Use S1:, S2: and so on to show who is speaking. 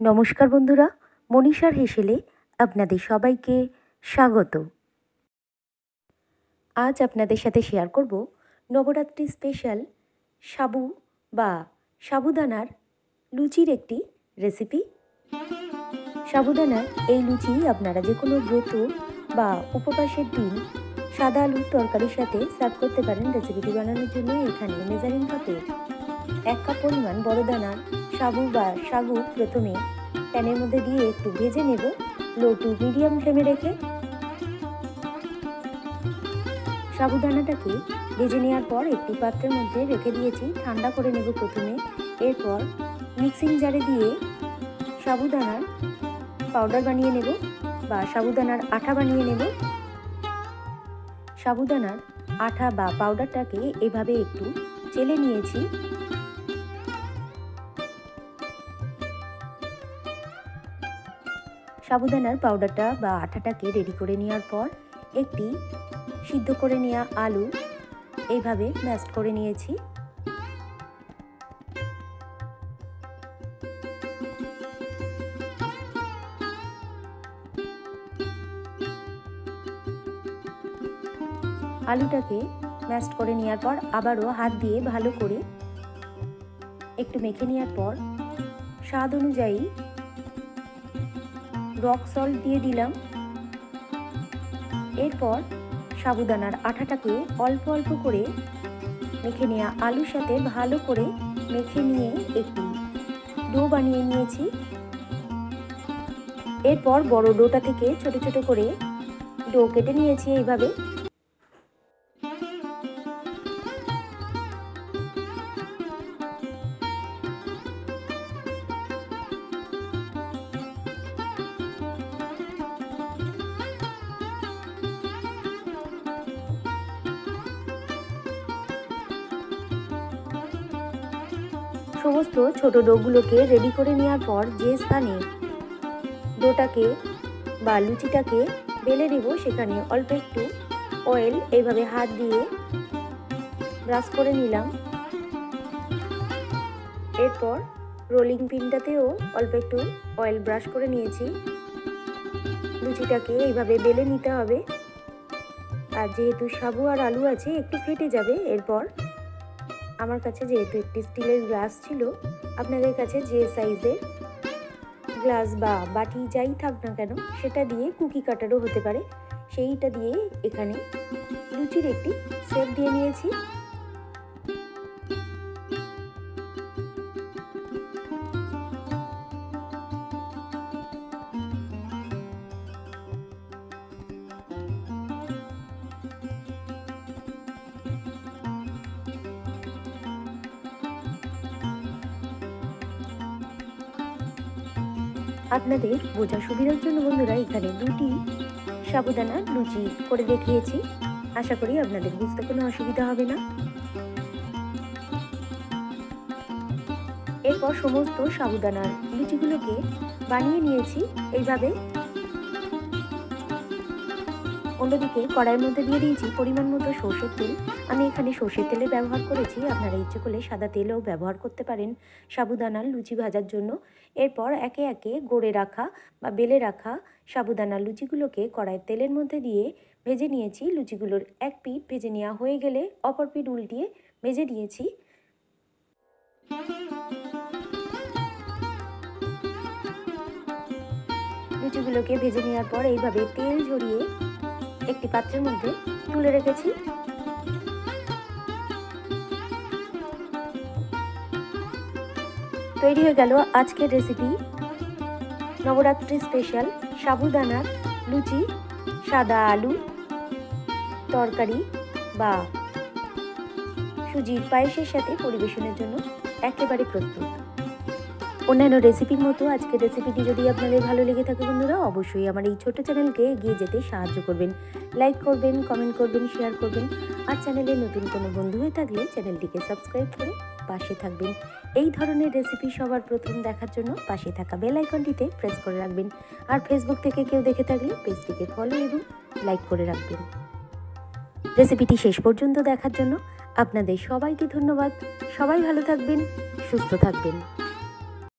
S1: নমস্কার বন্ধুরা, মনীষার হেসেলে আপনাদের সবাইকে স্বাগত। আজ আপনাদের সাথে শেয়ার করব নবরাত্রি স্পেশাল সাবু বা সাবুদানার লুচির একটি রেসিপি। সাবুদানার এই লুচি আপনারা যে কোনো ব্রত বা উপবাসের দিন সাদা আলুর তরকারির সাথে সার্ভ করতে পারেন। রেসিপিটি বানানোর জন্য এখানে মেজারিং কাপে 1 কাপ পরিমাণ বড় দানার সাবু বা সাগু প্রথমে প্যানের মধ্যে দিয়ে একটু ভেজে নেব লো টু মিডিয়াম ফ্লেমে রেখে। সাবুদানাটাকে ভেজে নেওয়ার পর একটি পাত্রের মধ্যে রেখে দিয়েছি, ঠান্ডা করে নেব প্রথমে। এরপর মিক্সিং জারে দিয়ে সাবুদানার পাউডার বানিয়ে নেব বা সাবুদানার আঠা বানিয়ে নেব। সাবুদানার আঠা বা পাউডারটাকে এভাবে একটু চেলে নিয়েছি। সাবুদানার পাউডারটা বা আঠাটাকে রেডি করে নেওয়ার পর একটি সিদ্ধ করে নেওয়া আলু এইভাবে ম্যাশ করে নিয়েছি। আলুটাকে ম্যাশ করে নেওয়ার পর আবারও হাত দিয়ে ভালো করে একটু মেখে নেওয়ার পর স্বাদ অনুযায়ী রক সল্ট দিয়ে দিলাম। এরপর সাবুদানার আঠাটাকে অল্প অল্প করে মেখে নেওয়া আলুর সাথে ভালো করে মেখে নিয়ে একটি ডো বানিয়ে নিয়েছি। এরপর বড় ডোটা থেকে ছোট ছোট করে ডো কেটে নিয়েছি এইভাবে। সমস্ত ছোট ডোগুলোকে রেডি করে নেওয়ার পর যে স্থানে ডোটাকে বা লুচিটাকে বেলে নেব সেখানে অল্প একটু অয়েল এইভাবে হাত দিয়ে ব্রাশ করে নিলাম। এরপর রোলিং পিনটাতেও অল্প একটু অয়েল ব্রাশ করে নিয়েছি। লুচিটাকে এইভাবে বেলে নিতে হবে। আর যেহেতু সাবু আর আলু আছে একটু ফেটে যাবে। এরপর আমার কাছে যেহেতু একটি স্টিলের গ্লাস ছিল, আপনাদের কাছে যে সাইজের গ্লাস বা বাটি যাই থাক না কেন সেটা দিয়ে কুকি কাটারও হতে পারে, সেইটা দিয়ে এখানে লুচির একটি শেপ দিয়ে নিয়েছি। আপনাদের বোঝার সুবিধার জন্য বন্ধুরা এখানে দুটি সাবুদানা লুচি করে দেখিয়েছি। আশা করি আপনাদের বুঝতে কোনো অসুবিধা হবে না। এরপর সমস্ত সাবুদানার লুচিগুলোকে বানিয়ে নিয়েছি এইভাবে। অন্যদিকে কড়াইয়ের মধ্যে দিয়ে দিয়েছি পরিমাণ মতো সর্ষের তেল। আমি এখানে সর্ষের তেলের ব্যবহার করেছি, আপনারা ইচ্ছে করলে সাদা তেলও ব্যবহার করতে পারেন সাবুদানার লুচি ভাজার জন্য। এরপর একে একে গড়ে রাখা বা বেলে রাখা সাবুদানার লুচিগুলোকে কড়াইয়ের তেলের মধ্যে দিয়ে ভেজে নিয়েছি। লুচিগুলোর এক পিঠ ভেজে নেওয়া হয়ে গেলে অপর পিঠ উল্টিয়ে ভেজে নিয়েছি। লুচিগুলোকে ভেজে নেওয়ার পর এইভাবে তেল ঝরিয়ে একটি পাত্রের মধ্যে তুলে রেখেছি। তৈরি হয়ে গেল আজকের রেসিপি নবরাত্রি স্পেশাল সাবুদানার লুচি সাদা আলু তরকারি বা সুজির পায়েসের সাথে পরিবেশনের জন্য একেবারে প্রস্তুত। অন্যান্য রেসিপির মতো আজকের রেসিপিটি যদি আপনাদের ভালো লেগে থাকে বন্ধুরা, অবশ্যই আমার এই ছোট চ্যানেলকে এগিয়ে যেতে সাহায্য করবেন। লাইক করবেন, কমেন্ট করবেন, শেয়ার করবেন। আর চ্যানেলে নতুন কোনো বন্ধু হয়ে থাকলে চ্যানেলটিকে সাবস্ক্রাইব করে পাশে থাকবেন। এই ধরনের রেসিপি সবার প্রথম দেখার জন্য পাশে থাকা বেল আইকনটিতে প্রেস করে রাখবেন। আর ফেসবুক থেকে কেউ দেখে থাকলে পেজটিকে ফলো এবং লাইক করে রাখবেন। রেসিপিটি শেষ পর্যন্ত দেখার জন্য আপনাদের সবাইকে ধন্যবাদ। সবাই ভালো থাকবেন, সুস্থ থাকবেন।